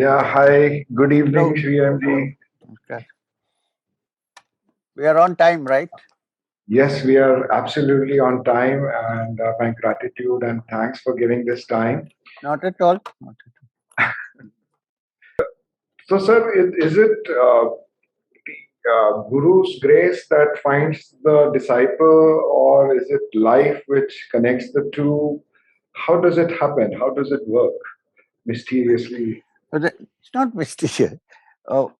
Yeah, hi. Good evening, Hello. Shri MD. Okay. We are on time, right? Yes, we are absolutely on time, and my gratitude and thanks for giving this time. Not at all. Not at So, sir, is it the Guru's grace that finds the disciple, or is it life which connects the two? How does it happen? How does it work? Mysteriously. It's not mysterious.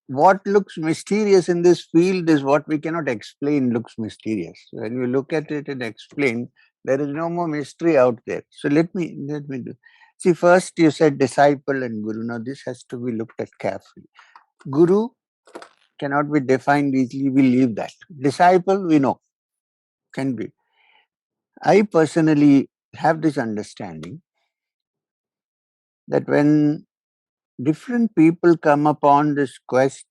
What looks mysterious in this field is what we cannot explain looks mysterious. When you look at it and explain, there is no more mystery out there. So let me do. See, first you said disciple and guru. Now this has to be looked at carefully. Guru cannot be defined easily. We leave that. Disciple, we know, can be. I personally have this understanding that when different people come upon this quest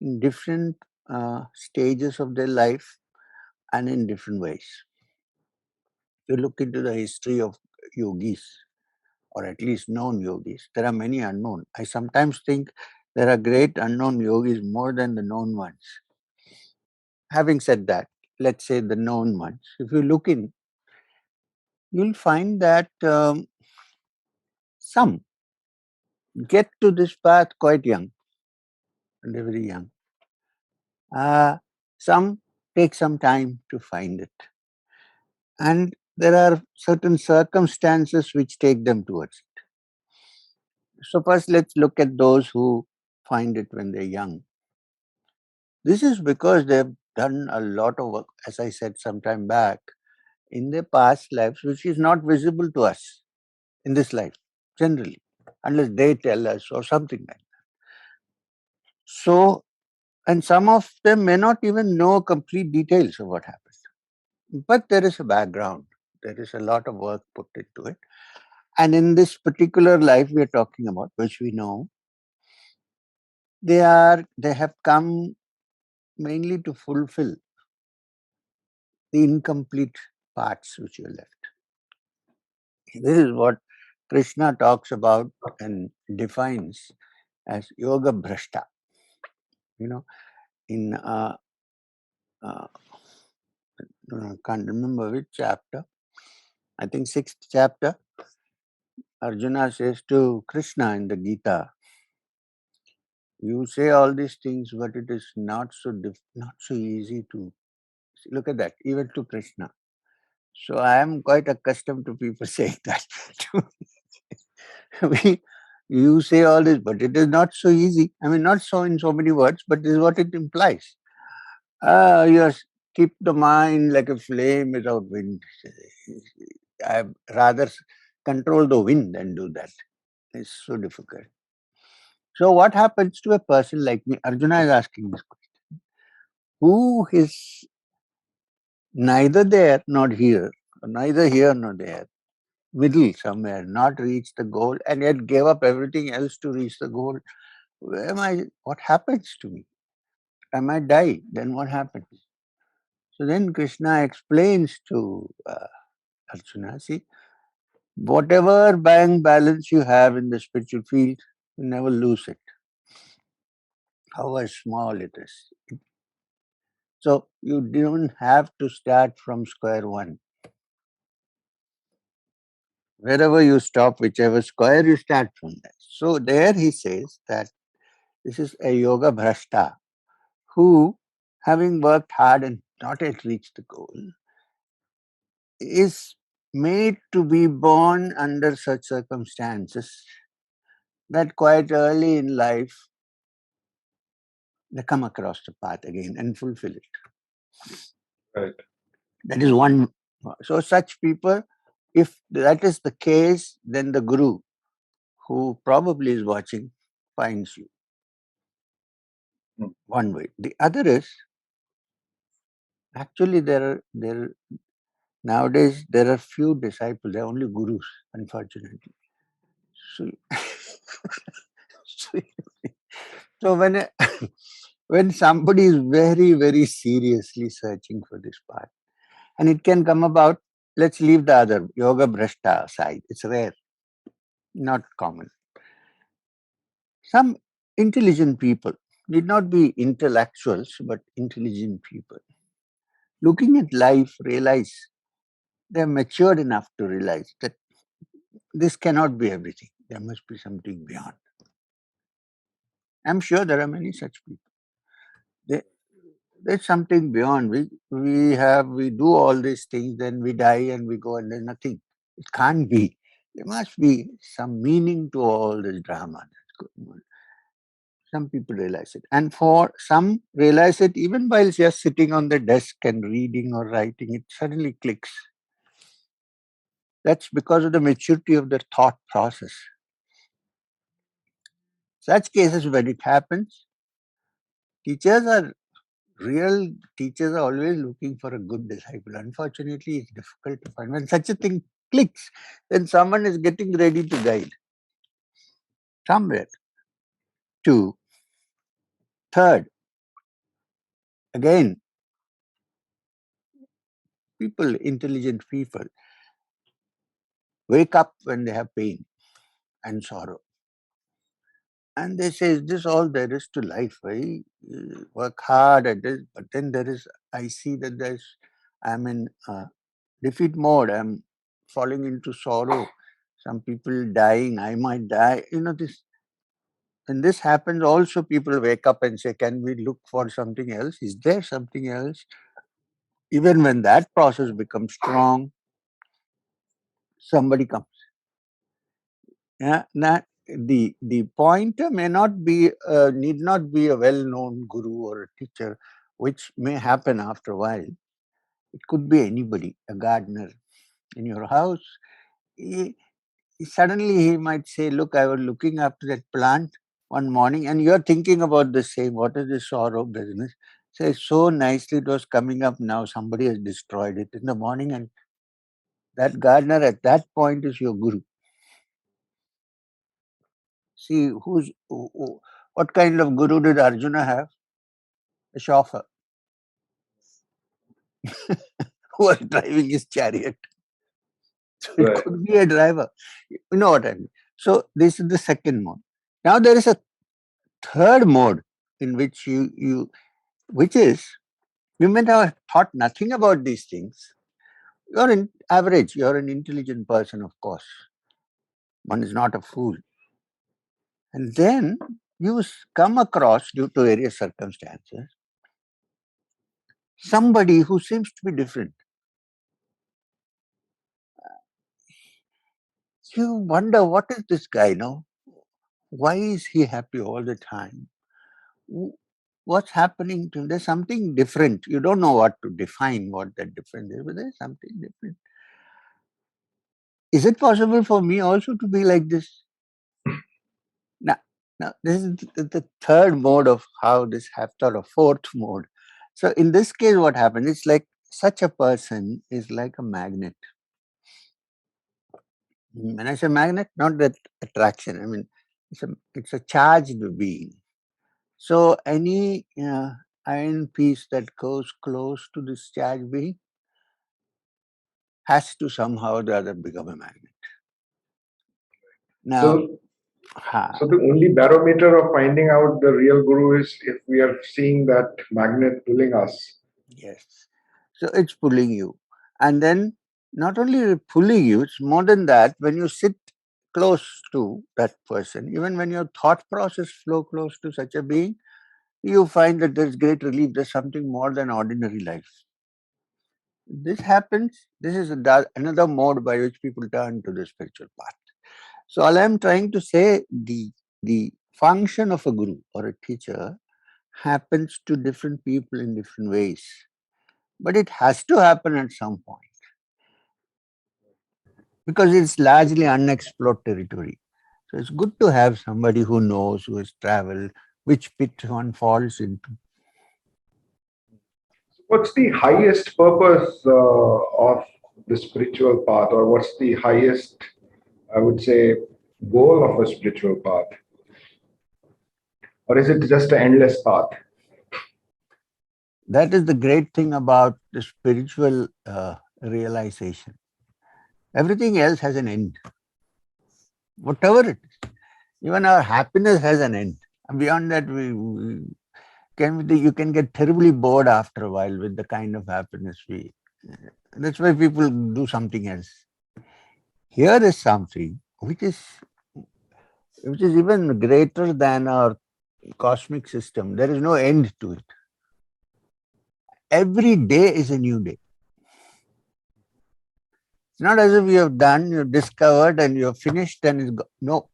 in different stages of their life and in different ways. You look into the history of yogis, or at least known yogis. There are many unknown. I sometimes think there are great unknown yogis more than the known ones. Having said that, let's say the known ones. If you look in, you'll find that some get to this path quite young, and they're very young. Some take some time to find it. And there are certain circumstances which take them towards it. So, first, let's look at those who find it when they're young. This is because they've done a lot of work, as I said some time back, in their past lives, which is not visible to us in this life, generally, unless they tell us or something like that. So, and some of them may not even know complete details of what happened. But there is a background, there is a lot of work put into it. And in this particular life we are talking about, which we know, they have come mainly to fulfill the incomplete parts which are left. This is what Krishna talks about and defines as yoga bhrashta. You know, in uh, I can't remember which chapter. I think sixth chapter. Arjuna says to Krishna in the Gita, "You say all these things, but it is not so easy to look at that, even to Krishna." So I am quite accustomed to people saying that. You say all this, but it is not so easy. I mean, not so in so many words, but this is what it implies. Keep the mind like a flame without wind. I rather control the wind than do that. It's so difficult. So what happens to a person like me? Arjuna is asking this question. Who is neither there nor here, neither here nor there, middle somewhere, not reach the goal, and yet gave up everything else to reach the goal. Where am I? What happens to me? I might die. Then what happens? So then Krishna explains to Arjuna, see, whatever bank balance you have in the spiritual field, you never lose it, however small it is. So you don't have to start from square one. Wherever you stop, whichever square you start from there. So there he says that this is a yoga bhrashta who, having worked hard and not yet reached the goal, is made to be born under such circumstances that quite early in life they come across the path again and fulfill it. Right. That is one. So such people, if that is the case, then the guru who probably is watching finds you. One way. The other is actually nowadays there are few disciples. There are only gurus, unfortunately. So, so, so when somebody is very seriously searching for this path, and it can come about. Let's leave the other yoga bhrashta aside. It's rare, not common. Some intelligent people, need not be intellectuals, but intelligent people, looking at life, realize they're matured enough to realize that this cannot be everything. There must be something beyond. I'm sure there are many such people. There, there's something beyond. We do all these things, then we die and we go and there's nothing. It can't be. There must be some meaning to all this drama that's going on. Some people realize it. And for some realize it even while just sitting on the desk and reading or writing, it suddenly clicks. That's because of the maturity of their thought process. Such cases, when it happens, teachers are real teachers are always looking for a good disciple. Unfortunately, it's difficult to find. When such a thing clicks, then someone is getting ready to guide somewhere. Two, third, again, people, intelligent people, wake up when they have pain and sorrow. And they say, is this all there is to life? I work hard at this, but then I see that I'm in defeat mode. I'm falling into sorrow. Some people dying. I might die. When this happens, also people wake up and say, can we look for something else? Is there something else? Even when that process becomes strong, somebody comes. Yeah, the pointer may not be need not be a well-known guru or a teacher, which may happen after a while. It could be anybody, a gardener in your house. Suddenly he might say, look, I was looking after that plant one morning and you're thinking about the same. What is this sorrow business? Say, so nicely it was coming up, now somebody has destroyed it in the morning, and that gardener at that point is your guru. See, what kind of guru did Arjuna have? A chauffeur who was driving his chariot. So it Right. could be a driver. You know what I mean? So this is the second mode. Now there is a third mode in which which is, you may have thought nothing about these things. You're an average, you're an intelligent person, of course. One is not a fool. And then you come across, due to various circumstances, somebody who seems to be different. You wonder, what is this guy now? Why is he happy all the time? What's happening to him? There's something different. You don't know what to define what that difference is, but there's something different. Is it possible for me also to be like this? Now this is the third mode of how this happens, or a fourth mode. So in this case, what happens? It's like such a person is like a magnet. When I say magnet, not that attraction. I mean, it's a charged being. So any iron piece that goes close to this charged being has to somehow or the other become a magnet. Now, So the only barometer of finding out the real guru is if we are seeing that magnet pulling us. yes. So it's pulling you. And then not only pulling you, it's more than that. When you sit close to that person, even when your thought process flow close to such a being, you find that there's great relief. There's something more than ordinary life. This happens. This is another mode by which people turn to the spiritual path. So all I'm trying to say, the function of a guru or a teacher happens to different people in different ways. But it has to happen at some point because it's largely unexplored territory. So it's good to have somebody who knows, who has traveled, which pit one falls into. What's the highest purpose of the spiritual path, or what's the highest, I would say, goal of a spiritual path? Or is it just an endless path? That is the great thing about the spiritual realization. Everything else has an end, whatever it is. Even our happiness has an end. And beyond that, you can get terribly bored after a while with the kind of happiness we. That's why people do something else. Here is something which is even greater than our cosmic system. There is no end to it. Every day is a new day. It's not as if you have done, you've discovered, and you've finished, and no.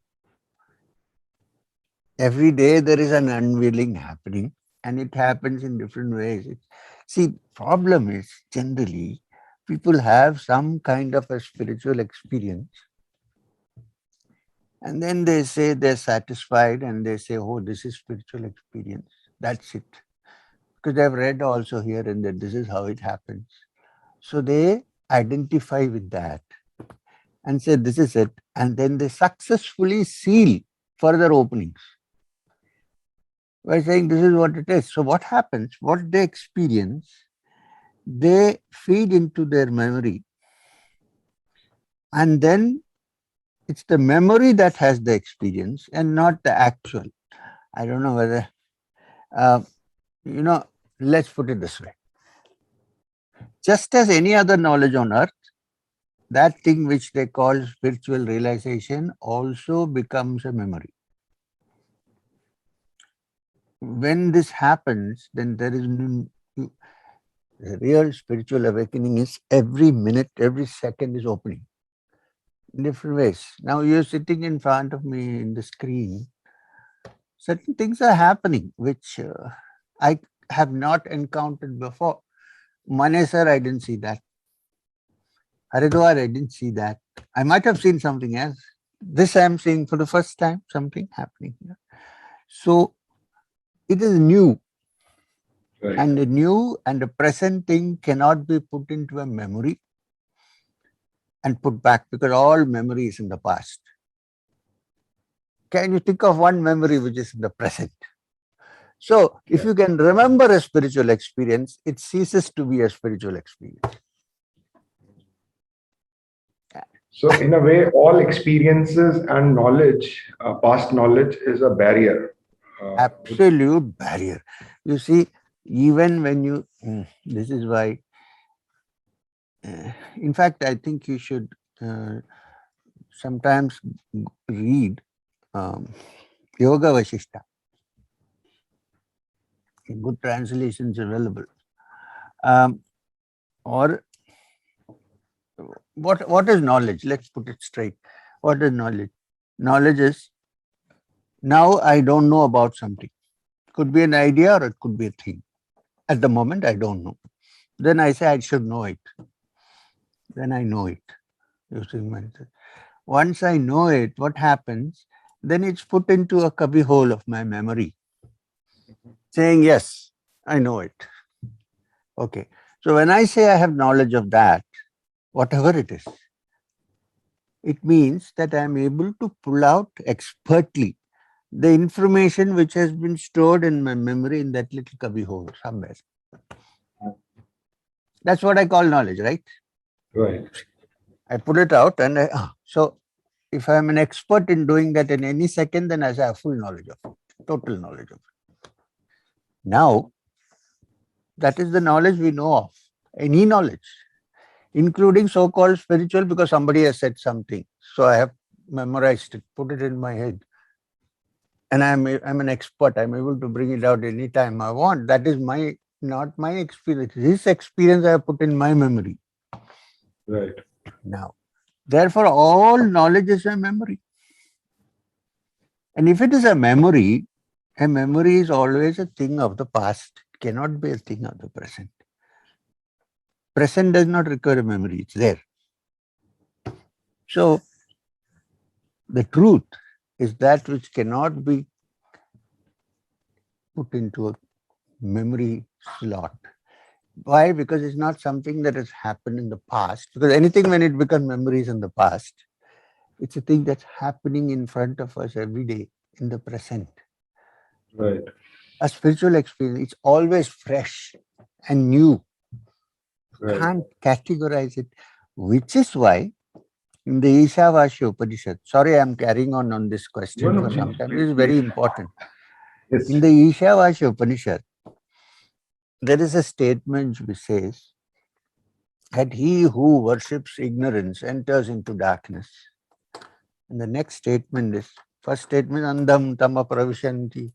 Every day there is an unveiling happening, and it happens in different ways. See, problem is generally people have some kind of a spiritual experience, and then they say they're satisfied, and they say, "Oh, this is spiritual experience. That's it." Because they've read also here and there, this is how it happens. So they identify with that and say, "This is it," and then they successfully seal further openings by saying this is what it is. So what happens, what they experience, they feed into their memory. And then it's the memory that has the experience and not the actual. I don't know whether, let's put it this way. Just as any other knowledge on earth, that thing which they call spiritual realization also becomes a memory. When this happens, then there is the real spiritual awakening is every minute, every second is opening in different ways. Now you're sitting in front of me in the screen. Certain things are happening which I have not encountered before. Manesar, I didn't see that. Haridwar, I didn't see that. I might have seen something else. This I am seeing for the first time, something happening here. So it is new. Right. And the new and the present thing cannot be put into a memory and put back because all memory is in the past. Can you think of one memory which is in the present? So if you can remember a spiritual experience, it ceases to be a spiritual experience. So in a way, all experiences and knowledge, past knowledge is a barrier. Absolute barrier. You see, even when you, this is why, in fact, I think you should sometimes read Yoga Vashishta. Good translations available. Or what is knowledge? Let's put it straight. What is knowledge? Knowledge is, now I don't know about something. It could be an idea or it could be a thing. At the moment, I don't know. Then I say I should know it. Then I know it. Using mindset. Once I know it, what happens? Then it's put into a cubby hole of my memory, saying, yes, I know it. Okay. So when I say I have knowledge of that, whatever it is, it means that I am able to pull out expertly the information which has been stored in my memory in that little cubby hole somewhere. That's what I call knowledge, right? Right. I pull it out and so if I'm an expert in doing that in any second, then I have full knowledge of it, total knowledge of it. Now, that is the knowledge we know of, any knowledge, including so-called spiritual, because somebody has said something. So I have memorized it, put it in my head. And I'm an expert. I'm able to bring it out anytime I want. That is not my experience. This experience I have put in my memory. Right. Now, therefore, all knowledge is a memory. And if it is a memory is always a thing of the past. It cannot be a thing of the present. Present does not require a memory. It's there. So, the truth is that which cannot be put into a memory slot. Why? Because it's not something that has happened in the past. Because anything when it becomes memories in the past, it's a thing that's happening in front of us every day in the present. Right. A spiritual experience, it's always fresh and new. Right. Can't categorize it, which is why In the Ishavasya Upanishad, sorry, I'm carrying on this No, question no, for please, some time. This please, is very please. important. Yes. In the Ishavasya Upanishad, there is a statement which says that he who worships ignorance enters into darkness. And the next statement is, first statement, andam tama pravishanti,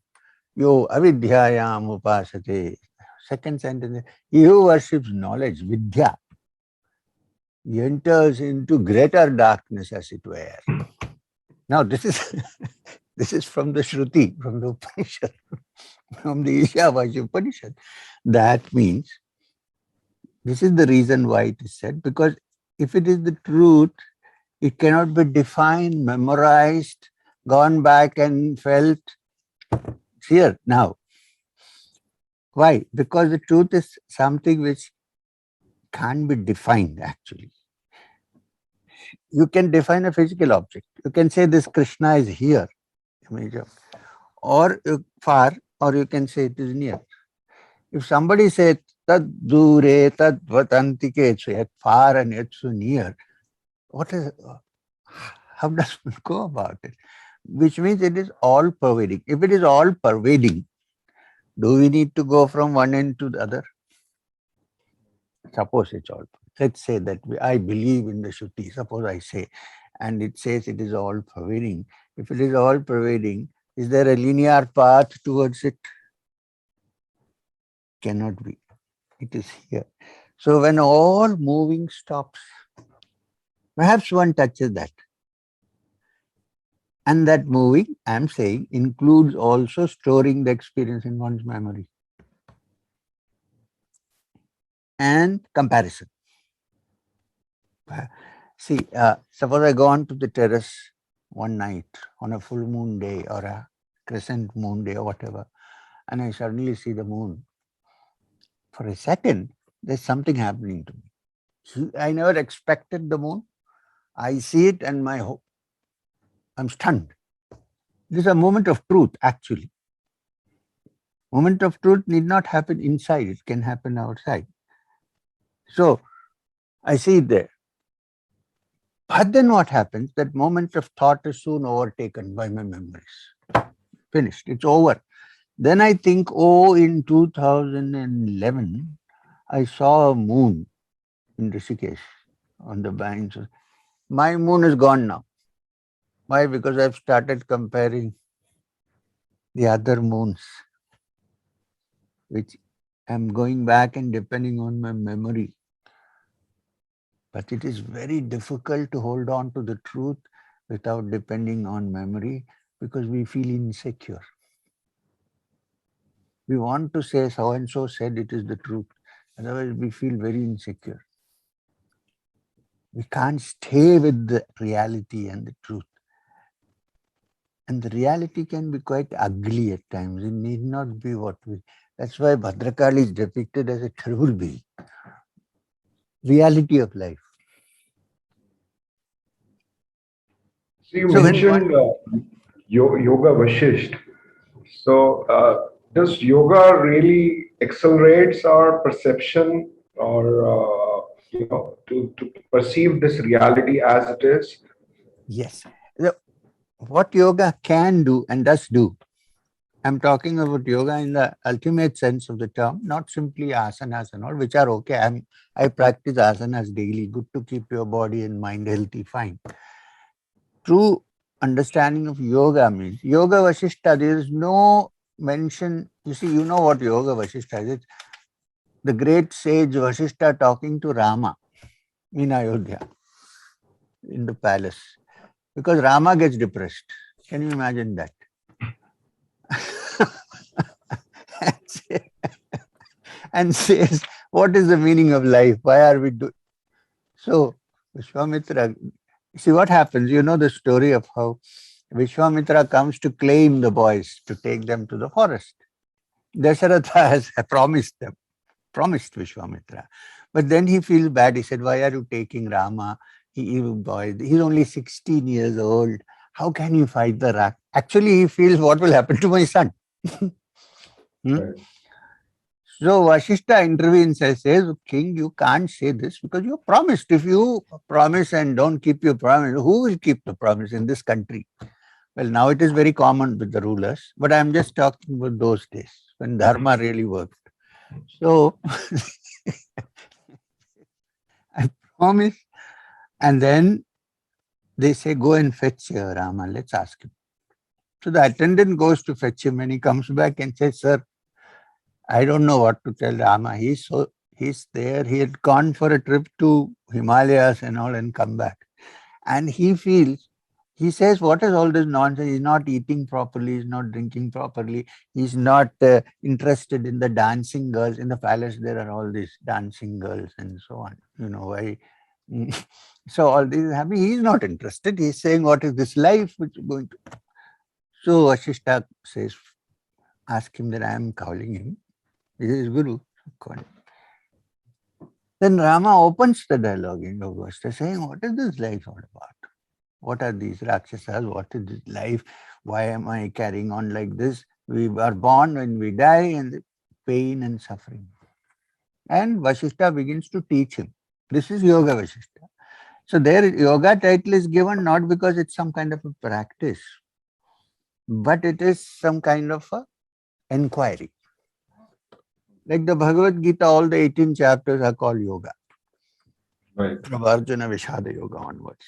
yo avidyayam upasate. Second sentence, he who worships knowledge, vidya, he enters into greater darkness, as it were. Now, this is this is from the Shruti, from the Upanishad, from the Ishavasya Upanishad. That means this is the reason why it is said, because if it is the truth, it cannot be defined, memorized, gone back and felt. It's here now. Why? Because the truth is something which can't be defined actually. You can define a physical object. You can say this Krishna is here, image of, or far, or you can say it is near. If somebody says tad dure tad vatantike, so yet far and yet so near, what is, how does one go about it? Which means it is all pervading. If it is all pervading, do we need to go from one end to the other? Suppose it's all. Let's say that I believe in the Shruti. Suppose I say, and it says it is all pervading. If it is all pervading, is there a linear path towards it? Cannot be. It is here. So when all moving stops, perhaps one touches that. And that moving, I'm saying, includes also storing the experience in one's memory and comparison. See, suppose I go on to the terrace one night on a full moon day or a crescent moon day or whatever, and I suddenly see the moon. For a second, there's something happening to me. I never expected the moon. I see it and I'm stunned. This is a moment of truth, actually. Moment of truth need not happen inside, it can happen outside. So I see it there. But then what happens? That moment of thought is soon overtaken by my memories. Finished, it's over. Then I think, oh, in 2011, I saw a moon in Rishikesh on the banks. My moon is gone now. Why? Because I've started comparing the other moons, which I'm going back and depending on my memory. But it is very difficult to hold on to the truth without depending on memory because we feel insecure. We want to say so and so said it is the truth. Otherwise, we feel very insecure. We can't stay with the reality and the truth. And the reality can be quite ugly at times. It need not be what we. That's why Bhadrakali is depicted as a terrible being. Reality of life. So you So when mentioned yoga Vashisht. So does yoga really accelerates our perception or to perceive this reality as it is? yes, what yoga can do and does do. I'm talking about yoga in the ultimate sense of the term, not simply asanas and all, which are okay. I practice asanas daily, good to keep your body and mind healthy, fine. True understanding of yoga means yoga Vasishta, there is no mention. You see, you know what yoga Vasishta is. It's the great sage Vasishta talking to Rama in Ayodhya, in the palace, because Rama gets depressed. Can you imagine that? And says, what is the meaning of life? Why are we doing? So, Vishwamitra, see what happens. You know the story of how Vishwamitra comes to claim the boys to take them to the forest. Dasharatha has promised Vishwamitra. But then he feels bad. He said, why are you taking Rama? He's only 16 years old. How can you fight the rat? Actually, he feels what will happen to my son. Hmm? Right. So Vashishta intervenes and says, King, you can't say this because you promised. If you promise and don't keep your promise, who will keep the promise in this country? Well, now it is very common with the rulers, but I'm just talking about those days when dharma really worked. So I promise. And then they say, go and fetch Rama. Let's ask him. So the attendant goes to fetch him and he comes back and says, Sir, I don't know what to tell Rama. He's there. He had gone for a trip to Himalayas and all and come back. And he says, what is all this nonsense? He's not eating properly. He's not drinking properly. He's not interested in the dancing girls. In the palace, there are all these dancing girls and so on. You know, why? So all this is happening. He's not interested. He's saying, what is this life which is going to... So Vashishta says, ask him that I am calling him. This is Guru. Then Rama opens the dialogue in Yoga, saying, what is this life all about? What are these Rakshasas? What is this life? Why am I carrying on like this? We are born and we die, and the pain and suffering. And Vashishta begins to teach him. This is Yoga Vashishta. So their yoga title is given not because it's some kind of a practice, but it is some kind of a inquiry. Like the Bhagavad Gita, all the 18 chapters are called yoga. Right. From Arjuna Vishada Yoga onwards.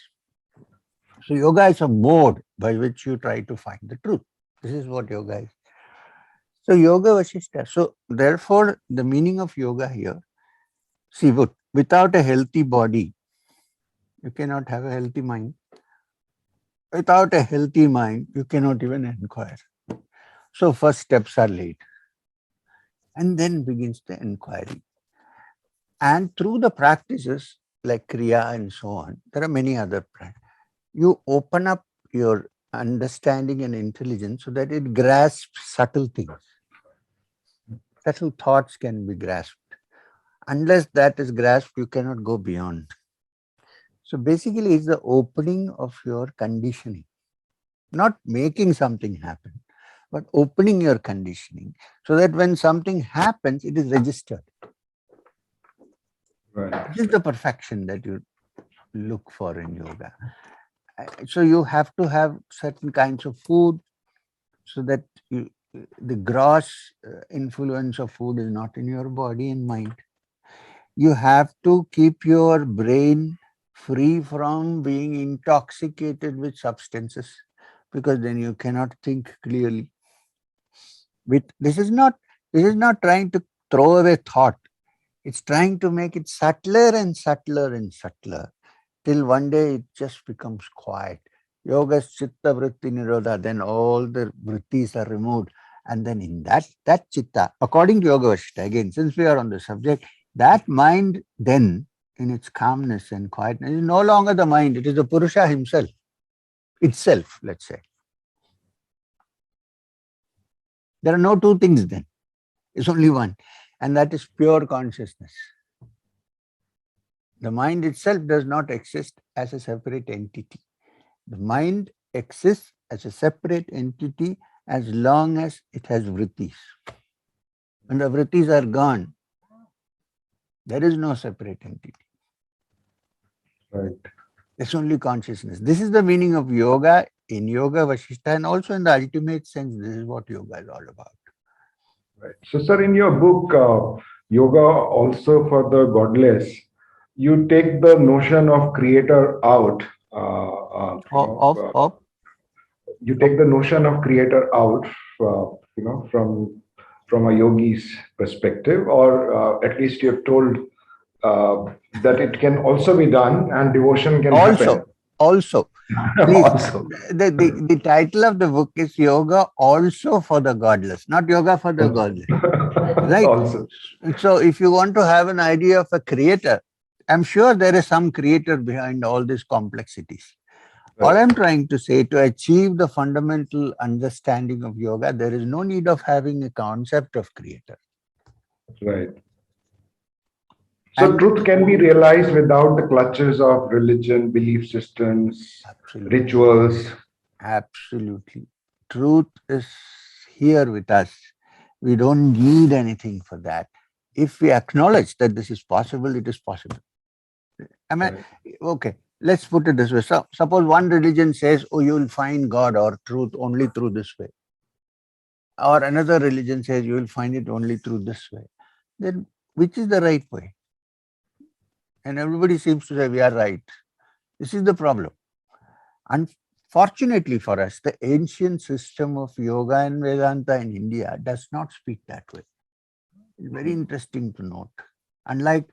So yoga is a mode by which you try to find the truth. This is what yoga is. So yoga Vashishta. So therefore, the meaning of yoga here, see, without a healthy body, you cannot have a healthy mind. Without a healthy mind, you cannot even inquire. So first steps are laid. And then begins the inquiry. And through the practices like Kriya and so on, there are many other practices. You open up your understanding and intelligence so that it grasps subtle things. Subtle thoughts can be grasped. Unless that is grasped, you cannot go beyond. So basically, it's the opening of your conditioning, not making something happen, but opening your conditioning so that when something happens, it is registered. Right. This is the perfection that you look for in yoga. So you have to have certain kinds of food so that the gross influence of food is not in your body and mind. You have to keep your brain free from being intoxicated with substances because then you cannot think clearly. This is not trying to throw away thought. It's trying to make it subtler and subtler and subtler till one day it just becomes quiet. Yoga chitta vritti nirodha, then all the vrittis are removed. And then in that chitta, according to Yoga Vashishta, again, since we are on the subject, that mind then in its calmness and quietness is no longer the mind, it is the Purusha himself, itself, let's say. There are no two things then. It's only one. And that is pure consciousness. The mind itself does not exist as a separate entity. The mind exists as a separate entity as long as it has vrittis. When the vrittis are gone, there is no separate entity. Right. It's only consciousness. This is the meaning of yoga in Yoga Vashishta, and also in the ultimate sense, this is what yoga is all about. Right. So, sir, in your book, Yoga Also for the Godless, you take the notion of creator out. You take the notion of creator out, from a yogi's perspective, or at least you've told that it can also be done and devotion can happen. Also, please, Also. the title of the book is Yoga Also for the Godless, not Yoga for the Godless. Right? Also. So if you want to have an idea of a creator, I'm sure there is some creator behind all these complexities. Right. All I'm trying to say, to achieve the fundamental understanding of yoga, there is no need of having a concept of creator. Right. So truth can be realized without the clutches of religion, belief systems, absolutely, rituals. Absolutely. Truth is here with us. We don't need anything for that. if we acknowledge that this is possible, it is possible. I mean, Right. okay, let's put it this way. So, suppose one religion says, oh, you will find God or truth only through this way. Or another religion says you will find it only through this way. Then which is the right way? And everybody seems to say we are right. This is the problem. Unfortunately for us, the ancient system of yoga and Vedanta in India does not speak that way. It's very interesting to note. Unlike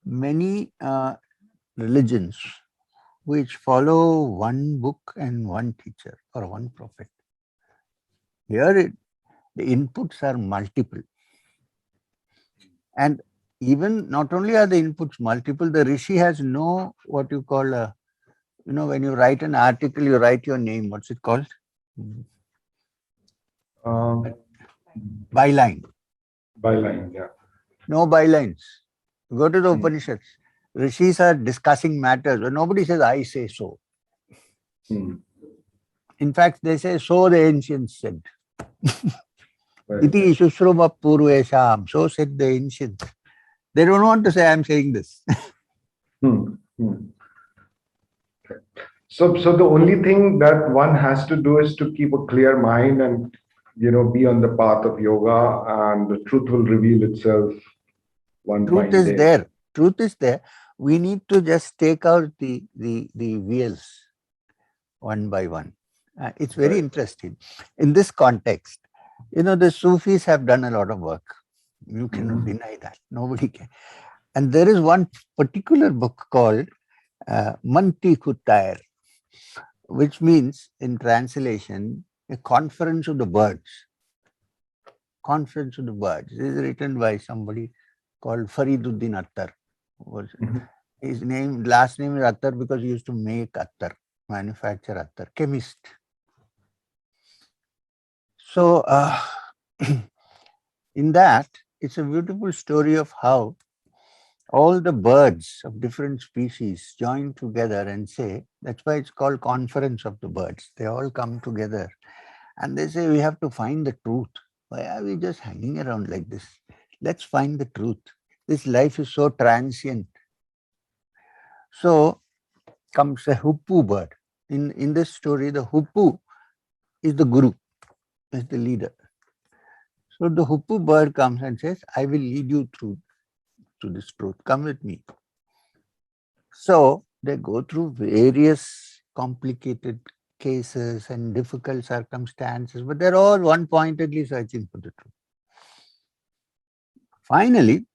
many religions which follow one book and one teacher or one prophet, here the inputs are multiple. And even not only are the inputs multiple, the Rishi has no what you call a, when you write an article, you write your name. What's it called? Byline. Byline, yeah. No bylines. Go to the Hmm. Upanishads. Rishis are discussing matters, but nobody says, I say so. Hmm. In fact, they say, so the ancients said. Right. Iti Shushruva Purvesham. So said the ancients. They don't want to say, I'm saying this. Hmm. Hmm. So the only thing that one has to do is to keep a clear mind and be on the path of yoga, and the truth will reveal itself one Truth fine is day. there. Truth is there. We need to just take out the wheels one by one. It's very Right. interesting. In this context, the Sufis have done a lot of work. You cannot Mhm. deny that. Nobody can. And there is one particular book called Manti Kuttair, which means in translation, a conference of the birds. Conference of the birds. It is written by somebody called Fariduddin Attar. Mhm. His last name is Attar because he used to make attar, manufacture attar, chemist. So, in that, it's a beautiful story of how all the birds of different species join together and say, that's why it's called Conference of the Birds. They all come together and they say, we have to find the truth. Why are we just hanging around like this? Let's find the truth. This life is so transient. So comes a hoopoe bird. In this story, the hoopoe is the guru, is the leader. So the hoopoe bird comes and says, I will lead you through to this truth. Come with me. So they go through various complicated cases and difficult circumstances, but they're all one-pointedly searching for the truth. Finally,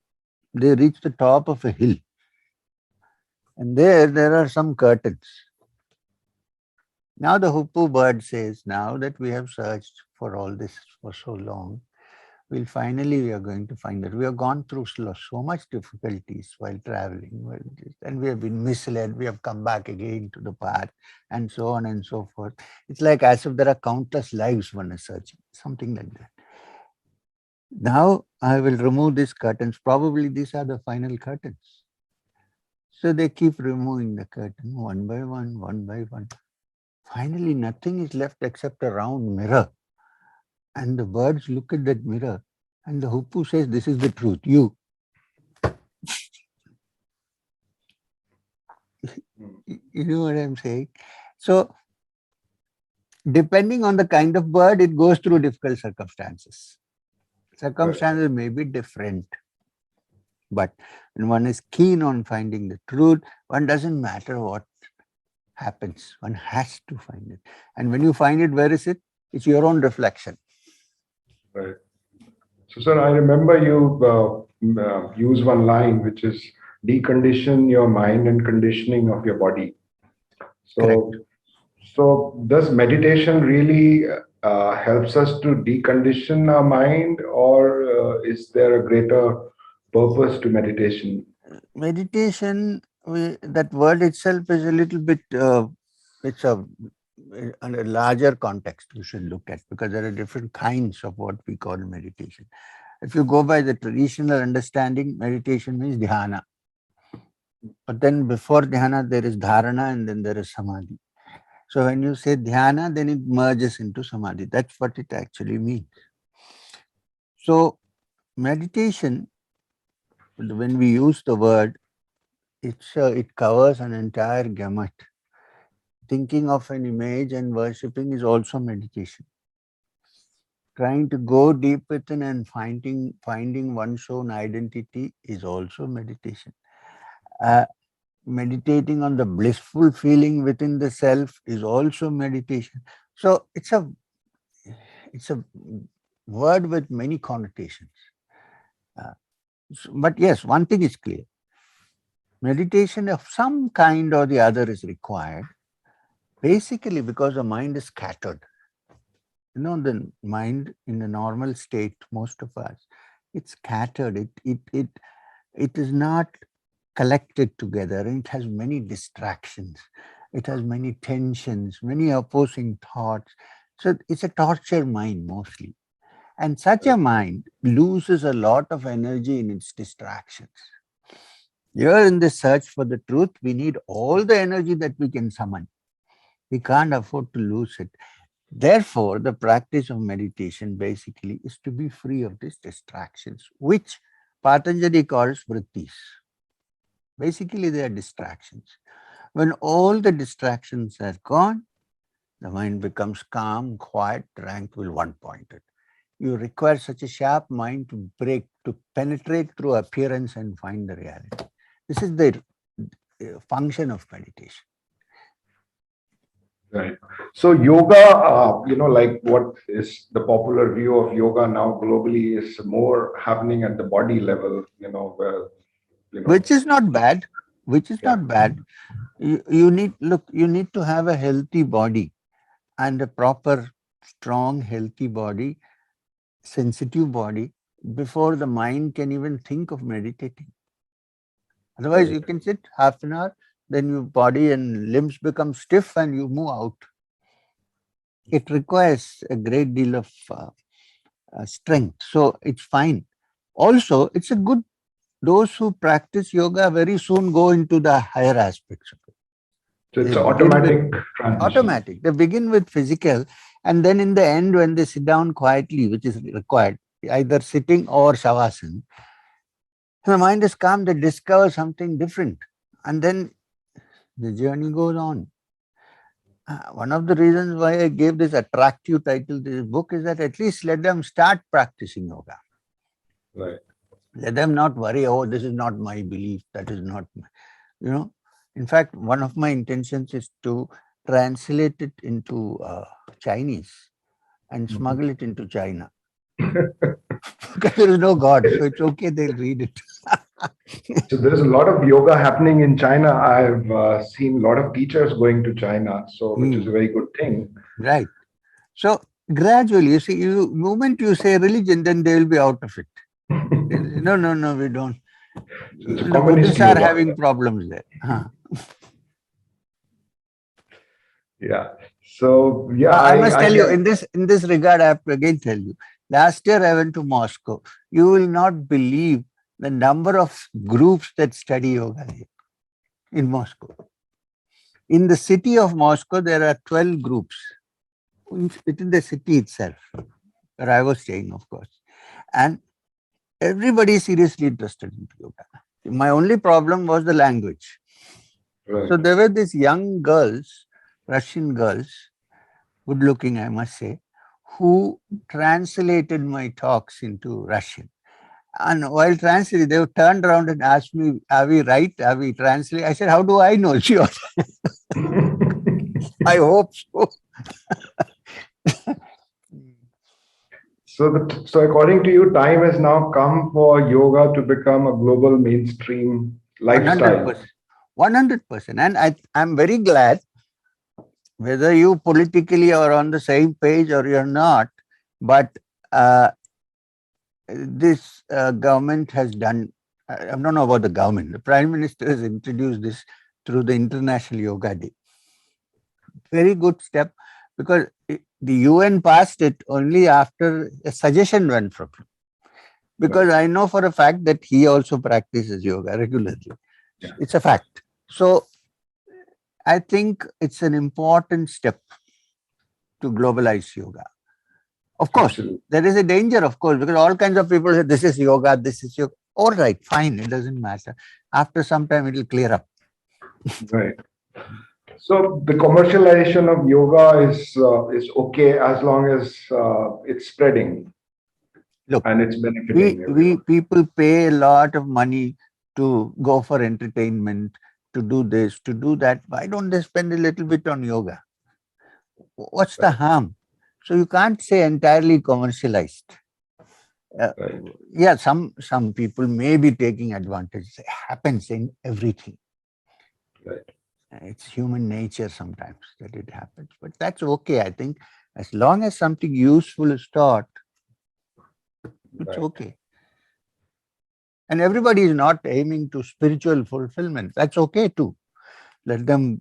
they reach the top of a hill. And there are some curtains. Now the hoopoe bird says, now that we have searched for all this for so long, we are going to find that we have gone through so much difficulties while traveling, and we have been misled, we have come back again to the path, and so on and so forth. It's like as if there are countless lives one is searching, something like that. Now I will remove these curtains. Probably these are the final curtains. So they keep removing the curtain one by one, one by one. Finally, nothing is left except a round mirror. And the birds look at that mirror and the hoopoe says, this is the truth, you. You know what I'm saying? So, depending on the kind of bird, it goes through difficult circumstances. Circumstances may be different. But when one is keen on finding the truth, one doesn't matter what happens. One has to find it. And when you find it, where is it? It's your own reflection. Right. So, sir, I remember you use one line, which is decondition your mind and conditioning of your body. Correct. So does meditation really helps us to decondition our mind, or is there a greater purpose to meditation? Meditation, that word itself is a little bit, it's a larger context we should look at, because there are different kinds of what we call meditation. If you go by the traditional understanding, meditation means dhyana. But then before dhyana, there is dharana and then there is samadhi. So when you say dhyana, then it merges into samadhi. That's what it actually means. So meditation when we use the word, it covers an entire gamut. Thinking of an image and worshipping is also meditation. Trying to go deep within and finding one's own identity is also meditation. Uh, Meditating on the blissful feeling within the self is also meditation. So it's a word with many connotations. Uh, but yes, one thing is clear: meditation of some kind or the other is required. Basically, because the mind is scattered. The mind in a normal state, most of us, it's scattered. It is not collected together. It has many distractions. It has many tensions, many opposing thoughts. So it's a tortured mind mostly. And such a mind loses a lot of energy in its distractions. Here in the search for the truth, we need all the energy that we can summon. We can't afford to lose it. Therefore, the practice of meditation basically is to be free of these distractions, which Patanjali calls vrittis. Basically, they are distractions. When all the distractions are gone, the mind becomes calm, quiet, tranquil, one-pointed. You require such a sharp mind to penetrate through appearance and find the reality. This is the function of meditation. Right. So yoga, like what is the popular view of yoga now globally is more happening at the body level, where, Which is not bad. Which is yeah, not bad. You need to have a healthy body and a proper, strong, healthy body, sensitive body, before the mind can even think of meditating. Otherwise, right. you can sit half an hour, then your body and limbs become stiff and you move out. It requires a great deal of strength. So it's fine. Also, it's a good, those who practice yoga very soon go into the higher aspects of it. So it's They an begin with automatic transition. automatic. They begin with physical, and then in the end, when they sit down quietly, which is required, either sitting or shavasana, the mind is calm, they discover something different. And then the journey goes on. One of the reasons why I gave this attractive title to this book is that at least let them start practicing yoga. Right. Let them not worry, oh, this is not my belief, that is not, In fact, one of my intentions is to translate it into Chinese and smuggle it into China. Because there is no God, so it's okay, they'll read it. So there's a lot of yoga happening in China. I've seen a lot of teachers going to China, so which is a very good thing. Right. So gradually, you see, moment you say religion, then they will be out of it. No, we don't. So it's The communist Buddhists are yoga. having problems there. Yeah. So yeah, I must I tell you, get. in this regard, I have to again tell you. Last year I went to Moscow. You will not believe the number of groups that study yoga here in Moscow. In the city of Moscow, there are 12 groups within the city itself, where I was staying, of course. And everybody is seriously interested in yoga. My only problem was the language. Right. So there were these young girls, Russian girls, good looking, I must say, who translated my talks into Russian. And while translating, they turned around and asked me, are we right? Are we translating? I said, how do I know? I hope so. So according to you, time has now come for yoga to become a global mainstream lifestyle. 100%. 100%. And I'm very glad, whether you politically are on the same page or you're not, but this government has done, I don't know about the government, the Prime Minister has introduced this through the International Yoga Day. Very good step, because the UN passed it only after a suggestion went from him. Because I know for a fact that he also practices yoga regularly. Yeah. It's a fact. So I think it's an important step to globalize yoga. Of course, Absolutely. there is a danger, of course, because all kinds of people say this is yoga, this is yoga. All right, fine, it doesn't matter. After some time, it will clear up. Right. So the commercialization of yoga is okay as long as it's spreading Look, and it's benefiting we everyone. people pay a lot of money to go for entertainment, to do this, to do that. Why don't they spend a little bit on yoga? What's the Right. harm? So you can't say entirely commercialized. Uh, Right. yeah, some people may be taking advantage. It happens in everything. Right. It's human nature sometimes that it happens, but that's okay. I think as long as something useful is taught, it's Right. okay. And everybody is not aiming to spiritual fulfillment. That's okay too. Let them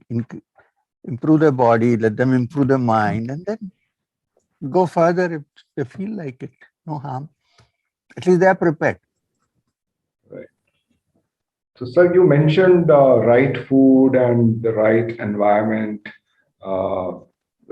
improve their body, let them improve their mind, and then go further if they feel like it. No harm. At least they are prepared. Right. So, sir, you mentioned right food and the right environment, uh,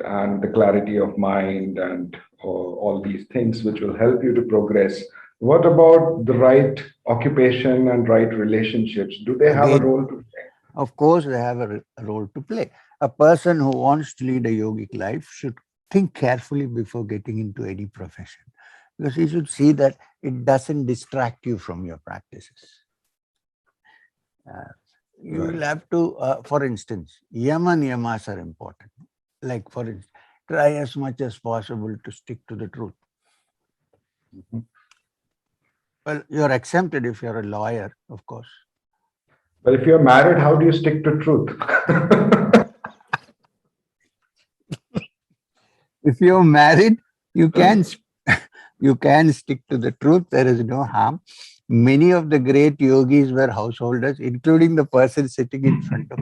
and the clarity of mind and all these things which will help you to progress. What about the right occupation and right relationships? Do they have a Again, role to play? of course, they have a role to play. A person who wants to lead a yogic life should think carefully before getting into any profession, because you should see that it doesn't distract you from your practices. Uh, you will Right. have to, for instance, yama niyamas are important. Like, for instance, try as much as possible to stick to the truth. Mhm. Well, you're exempted if you're a lawyer, of course. But if you're married, how do you stick to truth? If you're married, you can you can stick to the truth. There is no harm. Many of the great yogis were householders, including the person sitting in front of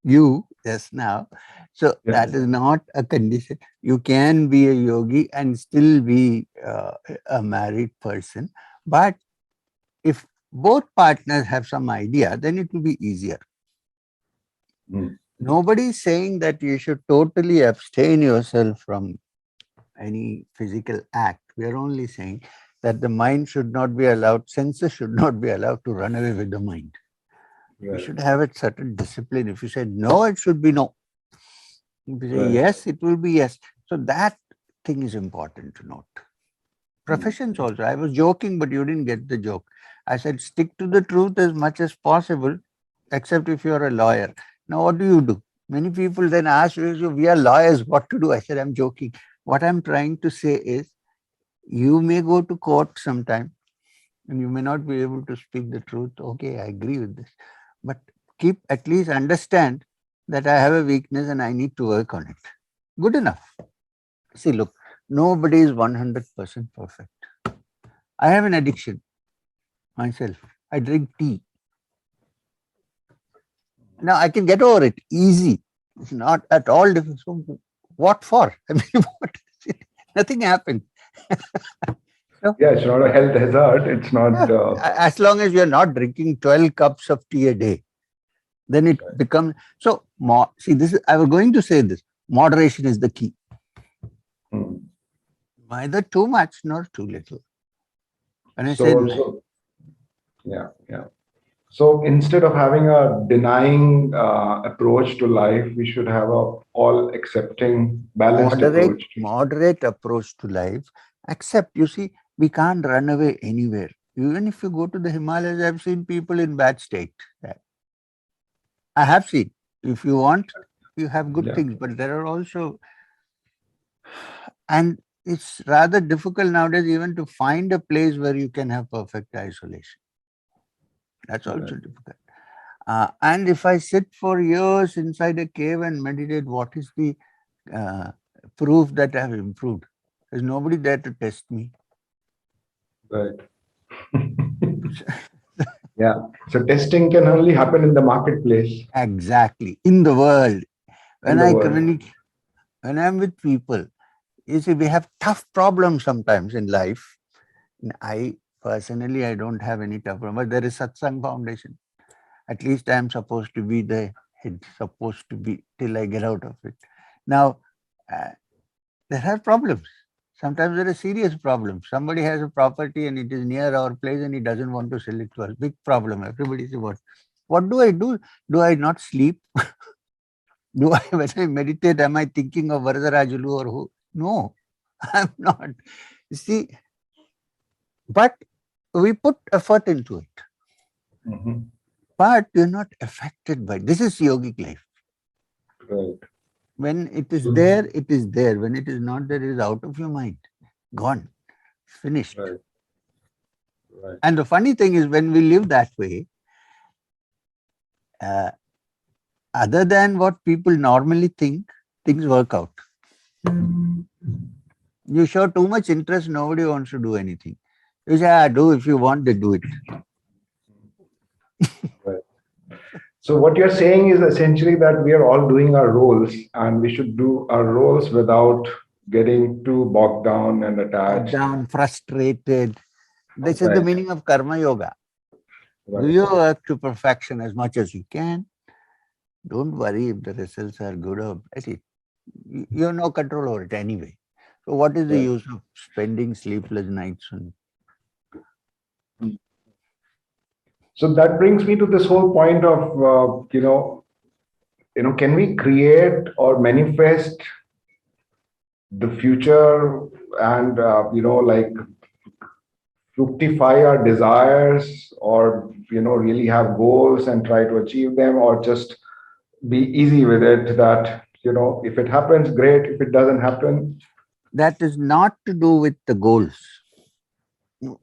you just now. So that Yes. is not a condition. You can be a yogi and still be a married person. But if both partners have some idea, then it will be easier. Mm. Nobody is saying that you should totally abstain yourself from any physical act. We are only saying that the mind should not be allowed, senses should not be allowed to run away with the mind. We Right. should have a certain discipline. If you say no, it should be no. If you say Right. yes, it will be yes. So that thing is important to note. Mm. Professions also. I was joking, but you didn't get the joke. I said stick to the truth as much as possible, except if you're a lawyer. Now, what do? Many people then ask, we are lawyers, what to do? I said, I'm joking. What I'm trying to say is, you may go to court sometime and you may not be able to speak the truth. Okay, I agree with this. But keep at least understand that I have a weakness and I need to work on it. Good enough. See, look, nobody is 100% perfect. I have an addiction myself. I drink tea. Now I can get over it easy. It's not at all difficult. So what for? I mean, what? Nothing happened. So, Yeah, it's not a health hazard. It's not. yeah, as long as you're not drinking 12 cups of tea a day, then it becomes so. See, this is, I was going to say this. Moderation is the key. Mm. Neither too much nor too little. When I say So yeah, yeah. So instead of having a denying approach to life, we should have a all accepting, balanced moderate, approach to. moderate approach to life, except you see, we can't run away anywhere. Even if you go to the Himalayas, I've seen people in bad state. I have seen. If you want, you have good Yeah, things, but there are also, and it's rather difficult nowadays even to find a place where you can have perfect isolation. That's also right, difficult. And if I sit for years inside a cave and meditate, what is the uh, proof that I have improved? There's nobody there to test me. right. Yeah. So testing can only happen in the marketplace, Exactly. In the world, in when the I world. communicate, when I'm with people, you see, we have tough problems sometimes in life. I personally, I don't have any tough problem, but there is Satsang Foundation. At least I am supposed to be the head, supposed to be till I get out of it. Now, uh, there are problems. Sometimes there are serious problems. Somebody has a property and it is near our place and he doesn't want to sell it to us. Big problem. Everybody says, what do I do? Do I not sleep? Do I, when I meditate, am I thinking of Varadarajulu or who? No, I'm not. You see, but we put effort into it. Mm-hmm. But you're not affected by it. This is yogic life. Right. When it is there, it is there. When it is not there, it is out of your mind. Gone. Finished. Right. Right. And the funny thing is, when we live that way, other than what people normally think, things work out. You show too much interest, nobody wants to do anything. You say, do if you want to do it. Right. So what you're saying is essentially that we are all doing our roles, and we should do our roles without getting too bogged down and attached. Down, frustrated. This is the Right. meaning of karma yoga. Do Right. your work to perfection as much as you can. Don't worry if the results are good or bad. You have no control over it anyway. So what is the Right. use of spending sleepless nights on? So that brings me to this whole point of can we create or manifest the future and like fructify our desires, or really have goals and try to achieve them, or just be easy with it, that if it happens, great. If it doesn't happen, That is not to do with the goals.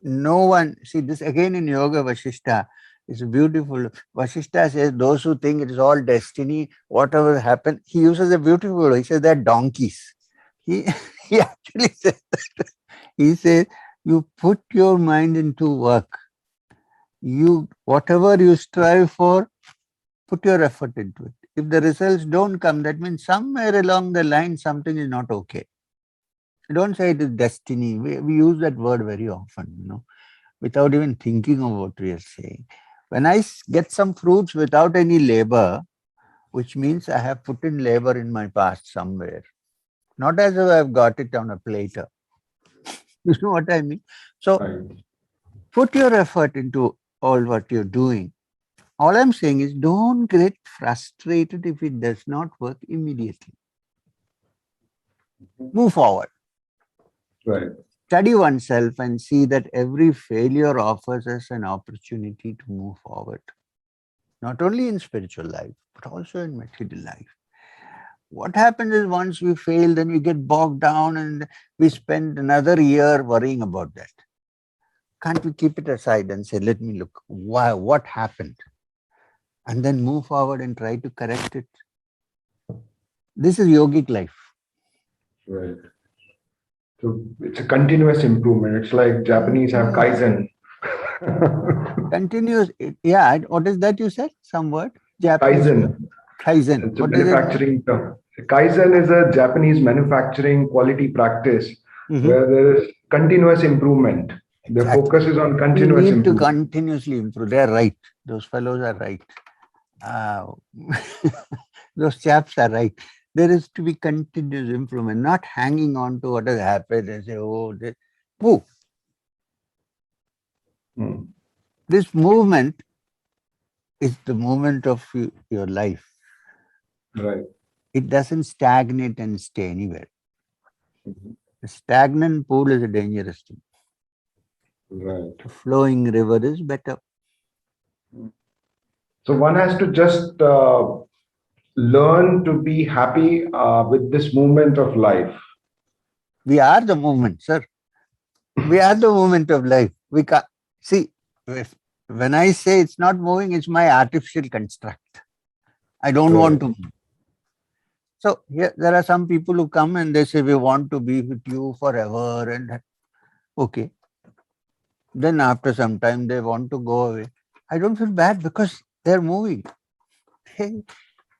No one, see this again in Yoga Vasishta, it's beautiful. Vasishta says those who think it is all destiny, whatever happened, he uses a beautiful word. He says they're donkeys. He, he actually says that. He says you put your mind into work. You, whatever you strive for, put your effort into it. If the results don't come, that means somewhere along the line something is not okay. Don't say it is destiny. We use that word very often, without even thinking of what we are saying. When I get some fruits without any labor, which means I have put in labor in my past somewhere, not as if I've got it on a platter. You know what I mean? So right. put your effort into all what you're doing. All I'm saying is don't get frustrated if it does not work immediately. Move forward. Right. Study oneself and see that every failure offers us an opportunity to move forward. Not only in spiritual life, but also in material life. What happens is once we fail, then we get bogged down and we spend another year worrying about that. Can't we keep it aside and say, let me look, why, what happened? And then move forward and try to correct it. This is yogic life. Right. So it's a continuous improvement. It's like Japanese have kaizen. Continuous, yeah, what is that you said? Some word? Japanese Kaizen. word? Kaizen. It's a What does it mean? manufacturing term. Kaizen is a Japanese manufacturing quality practice Mm-hmm. where there is continuous improvement. The Exactly. focus is on We continuous need to improvement. continuously improve. They're right. Those fellows are right. Those chaps are right. There is to be continuous improvement, not hanging on to what has happened and say, oh, this. Move. Hmm. This movement is the movement of your life. Right. It doesn't stagnate and stay anywhere. Mhm. A stagnant pool is a dangerous thing. Right. A flowing river is better. So one has to just learn to be happy with this movement of life. We are the movement, sir. We are the movement of life. We can't see when I say it's not moving, it's my artificial construct. I don't want to move. So here there are some people who come and they say we want to be with you forever, and okay. Then after some time they want to go away. I don't feel bad because they're moving. Hey,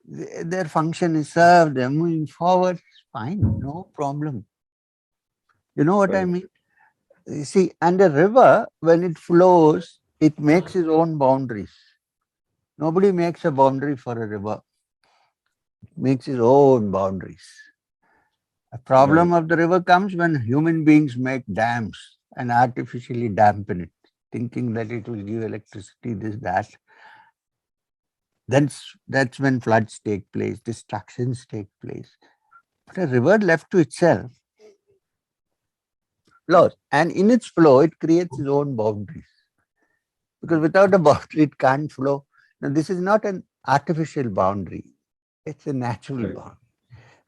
their function is served. They're moving forward. It's fine, no problem. You know what I Right. mean? You see, and a river, when it flows, it makes its own boundaries. Nobody makes a boundary for a river. It makes its own boundaries. A Right. problem of the river comes when human beings make dams and artificially dampen it, thinking that it will give electricity, this, that. That's when floods take place, destructions take place. But a river left to itself flows. And in its flow, it creates its own boundaries. Because without a boundary, it can't flow. Now, this is not an artificial boundary, it's a natural Right. boundary.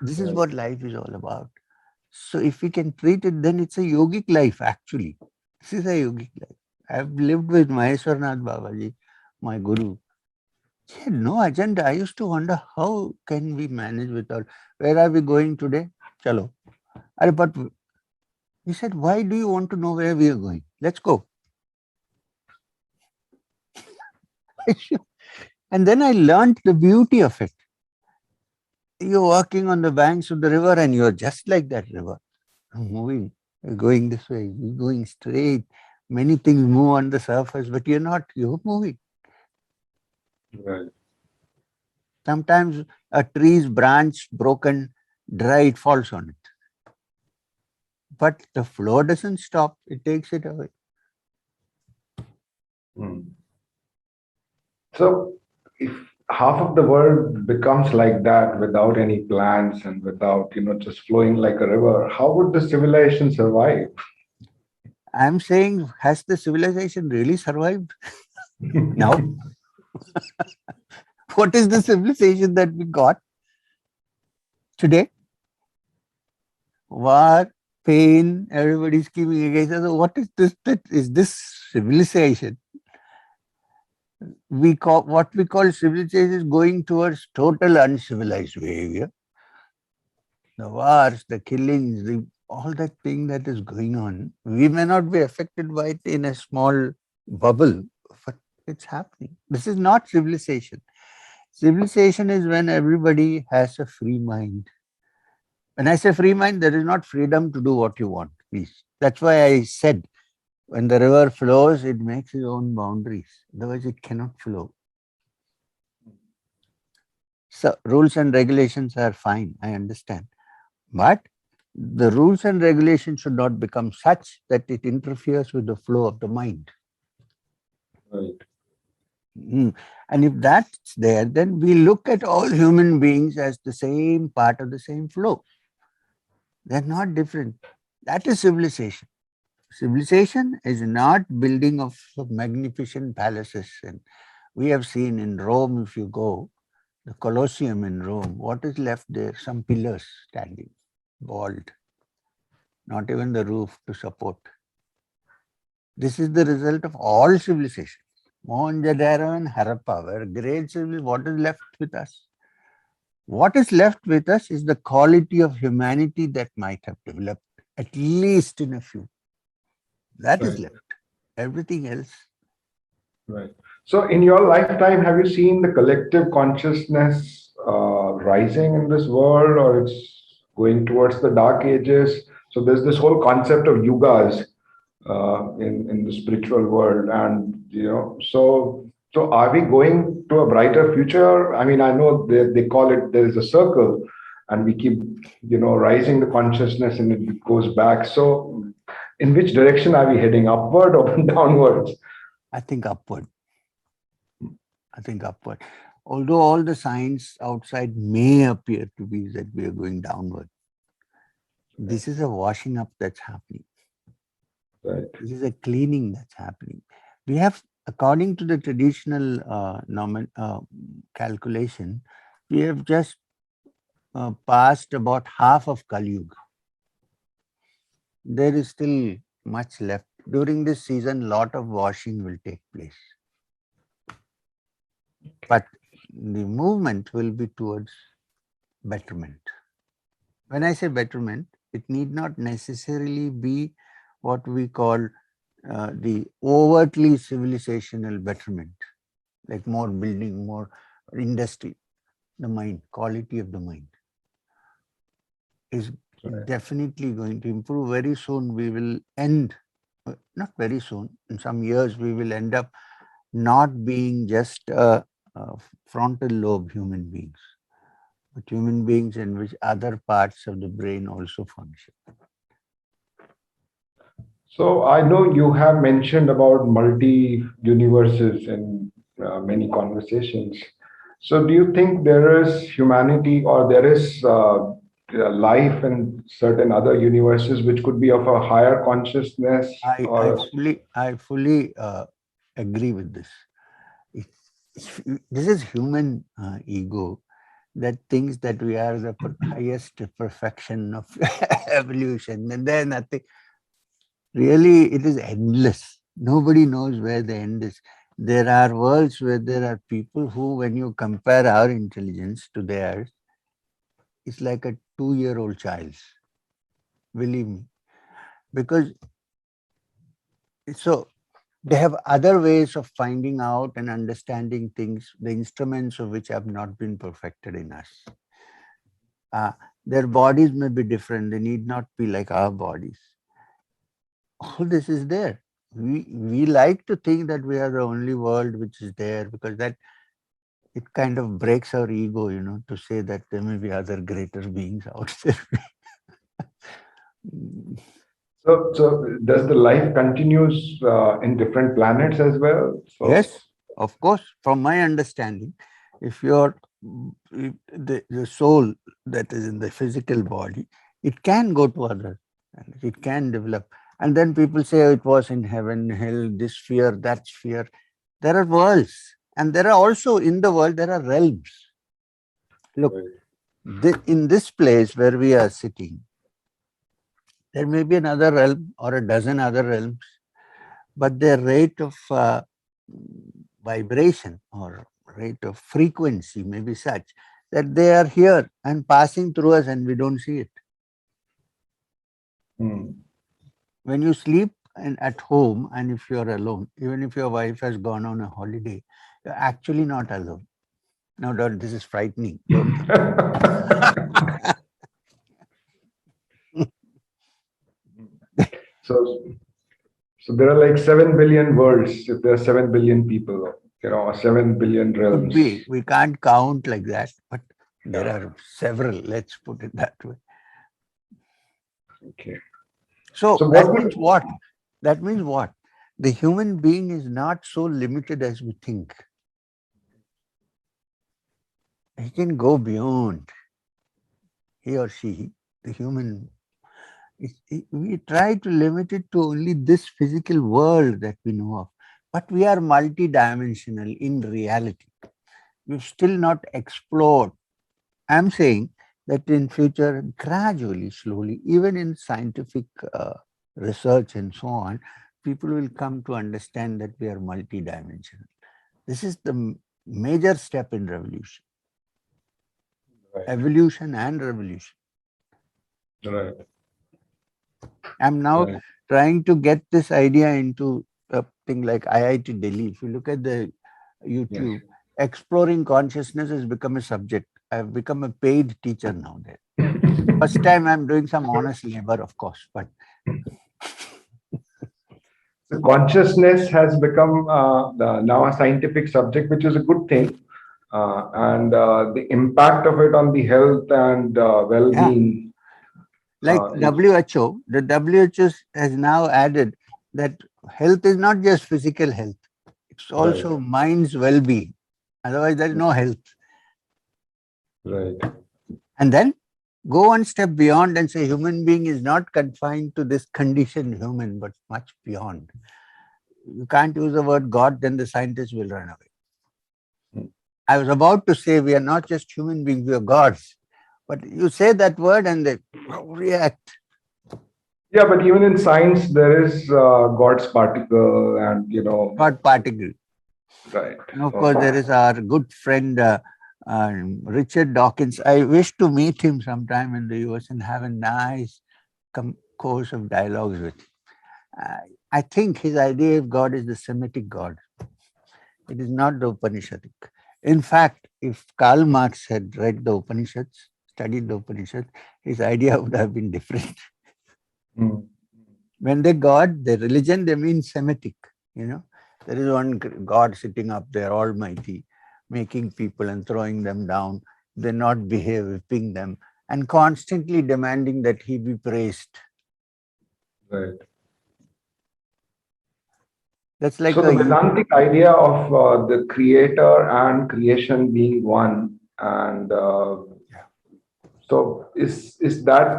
This is Right. what life is all about. So, if we can treat it, then it's a yogic life, actually. This is a yogic life. I've lived with Maheswarnath Babaji, my guru. He had no agenda. I used to wonder how can we manage without, where are we going today? Chalo. But he said, why do you want to know where we are going? Let's go. And then I learned the beauty of it. You're walking on the banks of the river and you're just like that river, moving, you're going this way, you're going straight. Many things move on the surface, but you're not, you're moving. Right. Sometimes a tree's branch broken, dry, it falls on it. But the flow doesn't stop, it takes it away. Hmm. So, if half of the world becomes like that without any plans and without, just flowing like a river, how would the civilization survive? I'm saying, has the civilization really survived? No. What is the civilization that we got today? War, pain, everybody's keeping against us. So what is this? That is this civilization? What we call civilization is going towards total uncivilized behavior. The wars, the killings, all that thing that is going on. We may not be affected by it in a small bubble, but it's happening. This is not civilization. Civilization is when everybody has a free mind. When I say free mind, there is not freedom to do what you want, please. That's why I said when the river flows, it makes its own boundaries. Otherwise, it cannot flow. So, rules and regulations are fine, I understand. But the rules and regulations should not become such that it interferes with the flow of the mind. Right. And if that's there, then we look at all human beings as the same part of the same flow. They're not different. That is civilization. Civilization is not building of magnificent palaces. And we have seen in Rome, if you go, the Colosseum in Rome, what is left there? Some pillars standing, bald, not even the roof to support. This is the result of all civilizations. Mohenjo-daro and Harappa were great civilizations. What is left with us? What is left with us is the quality of humanity that might have developed, at least in a few. That is Right. left. Everything else. Right. So, in your lifetime, have you seen the collective consciousness rising in this world, or it's going towards the dark ages? So, there's this whole concept of yugas in the spiritual world, and so are we going to a brighter future? I mean, I know they call it there is a circle, and we keep rising the consciousness, and it goes back. So, in which direction are we heading? Upward or downwards? I think upward. I think upward. Although all the signs outside may appear to be that we are going downward, this is a washing up that's happening. Right. This is a cleaning that's happening. We have, according to the traditional calculation, we have just passed about half of Kali Yuga. There is still much left. During this season, lot of washing will take place. But the movement will be towards betterment. When I say betterment, it need not necessarily be what we call the overtly civilizational betterment, like more building, more industry. The mind, quality of the mind is Right. definitely going to improve. Very soon we will end, not very soon, in some years we will end up not being just a frontal lobe human beings. but human beings in which other parts of the brain also function. So I know you have mentioned about multi universes in many conversations. So do you think there is humanity or there is life in certain other universes which could be of a higher consciousness or I fully agree with this. This is human ego that thinks that we are the highest perfection of evolution, and then nothing. Really, it is endless. Nobody knows where the end is. There are worlds where there are people who, when you compare our intelligence to theirs, it's like a 2-year-old child's. Believe me. Because so they have other ways of finding out and understanding things, the instruments of which have not been perfected in us. Their bodies may be different. They need not be like our bodies. All this is there. We like to think that we are the only world which is there, because that it kind of breaks our ego, to say that there may be other greater beings out there. so does the life continues in different planets as well? So Yes, of course. From my understanding, if the soul that is in the physical body, it can go to others and it can develop. And then people say, oh, it was in heaven, hell, this sphere, that sphere. There are worlds, and there are also in the world there are realms. Look, in this place where we are sitting, there may be another realm or a dozen other realms, but their rate of vibration or rate of frequency may be such that they are here and passing through us and we don't see it. When you sleep and at home, and if you're alone, even if your wife has gone on a holiday, you're actually not alone. No doubt this is frightening. Don't think. so so there are like 7 billion worlds if there are 7 billion people, 7 billion Could realms. be. We can't count like that, but there Yeah. are several. Let's put it that way. Okay. So So that what means would what? That means what? The human being is not so limited as we think. He can go beyond. He or she, the human. We try to limit it to only this physical world that we know of. But we are multidimensional in reality. We've still not explored. I'm saying that in future, gradually, slowly, even in scientific research and so on, people will come to understand that we are multidimensional. This is the major step in revolution. right, Evolution and revolution. right, I'm now right. trying to get this idea into a thing like IIT Delhi. If you look at the Yes. YouTube, exploring consciousness has become a subject. I've become a paid teacher now there. First time I'm doing some honest labor, of course, but So consciousness has become now a scientific subject, which is a good thing. And the impact of it on the health and yeah, well-being like is WHO, the WHO has now added that health is not just physical health, it's right, also mind's well-being. Otherwise, there's no health. right, And then go one step beyond and say human being is not confined to this conditioned human, but much beyond. You can't use the word God, then the scientists will run away. I was about to say we are not just human beings, we are gods. But you say that word and they react. Yeah, but even in science, there is God's particle, and God particle. right. And of course, there So, is our good friend Richard Dawkins. I wish to meet him sometime in the US and have a nice course of dialogues with him. I think his idea of God is the Semitic God. It is not the Upanishadic. In fact, if Karl Marx had read the Upanishads, studied the Upanishads, his idea would have been different. mm, When they God, the religion, they mean Semitic. There is one God sitting up there, almighty, making people and throwing them down. they not behave, whipping them, and constantly demanding that he be praised. Right. That's like So the Vedantic idea of the creator and creation being one, and so is that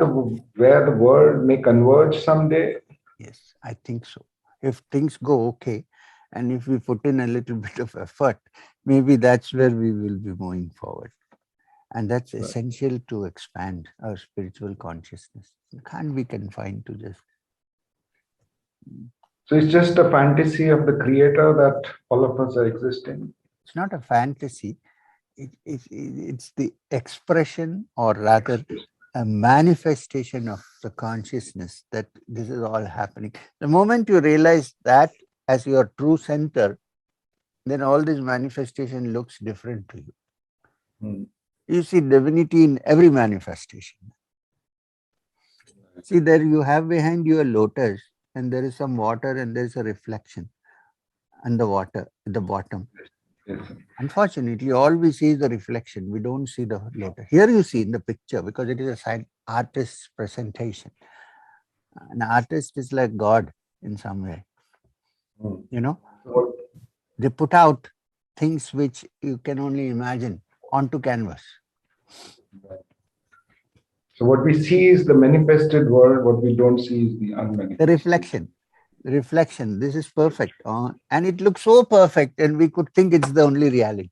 where the world may converge someday? Yes, I think so. If things go okay, and if we put in a little bit of effort, maybe that's where we will be moving forward. And that's Right. essential to expand our spiritual consciousness. It can't be confined to just. So it's just a fantasy of the creator that all of us are existing. It's not a fantasy. It's the expression, or rather, a manifestation of the consciousness that this is all happening. The moment you realize that as your true center, then all this manifestation looks different to you. Hmm. You see divinity in every manifestation. See, there you have behind you a lotus, and there is some water, and there is a reflection and the water at the bottom. Yes. Unfortunately, all we see is the reflection. We don't see the lotus. Here you see in the picture, because it is a artist's presentation. An artist is like God in some way. Hmm. You know, So, they put out things which you can only imagine onto canvas. so what we see is the manifested world. What we don't see is the unmanifested. The reflection. This is perfect, and it looks so perfect, and we could think it's the only reality.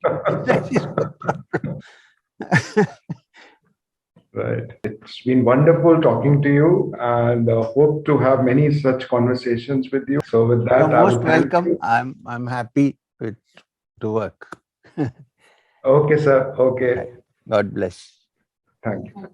Right. It's been wonderful talking to you, and hope to have many such conversations with you. So with You're that, I most will thank welcome. you. I'm happy with the work. Okay, sir. Okay. God bless. Thank you.